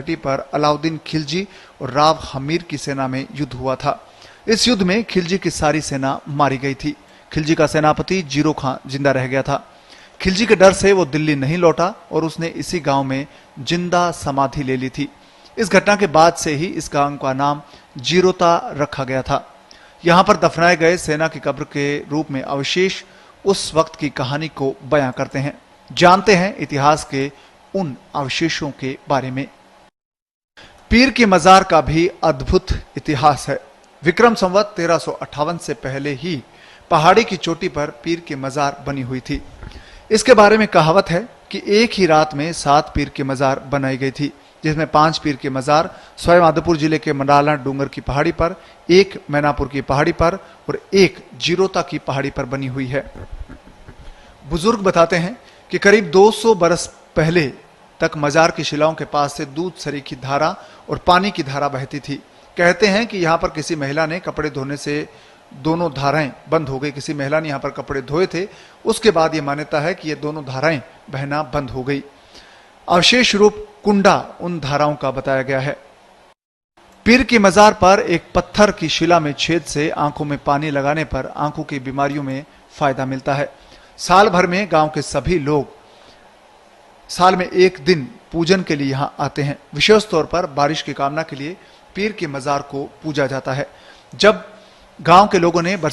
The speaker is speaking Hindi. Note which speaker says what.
Speaker 1: घाटी पर अलाउद्दीन खिलजी और राव हमीर की सेना में युद्ध हुआ था। इस युद्ध में खिलजी की सारी सेना मारी गई थी। खिलजी का सेनापति जीरो खां जिंदा रह गया था। खिलजी के डर से वो दिल्ली नहीं लौटा और उसने इसी गांव में जिंदा समाधि ले ली थी। इस घटना के बाद से ही इस गांव का नाम जीरोता रखा गया था। यहां पर दफनाए गए सेना की कब्र के रूप में अवशेष उस वक्त की कहानी को बयां करते हैं। जानते हैं इतिहास के उन अवशेषों के बारे में। पीर की मजार का भी अद्भुत इतिहास है। विक्रम संवत 1358 से पहले ही पहाड़ी की चोटी पर पीर की मजार बनी हुई थी। इसके बारे में कहावत है कि एक ही रात में 7 पीर की मजार बनाई गई थी, जिसमें 5 पीर की मजार सवाईमाधोपुर जिले के मंडाला डूंगर की पहाड़ी पर, 1 मैनापुर की पहाड़ी पर और 1 जीरोता की पहाड़ी पर बनी हुई है। बुजुर्ग बताते हैं कि करीब 200 बरस पहले तक मजार की शिलाओं के पास से दूध सरीखी धारा और पानी की धारा बहती थी। कहते हैं कि यहाँ पर किसी महिला ने कपड़े धोने से दोनों धाराएं बंद हो गई। किसी महिला ने यहाँ पर कपड़े धोए थे, उसके बाद ये मान्यता है कि ये दोनों धाराएं बहना बंद हो गई। अवशेष रूप कुंडा उन धाराओं का बताया गया है। पीर की मजार पर एक पत्थर की शिला में छेद से आंखों में पानी लगाने पर आंखों की बीमारियों में फायदा मिलता है। साल भर में गांव के सभी लोग साल में एक दिन पूजन के लिए यहां आते हैं। विशेष तौर पर बारिश की कामना के लिए पीर की मजार को पूजा जाता है। जब गांव के लोगों ने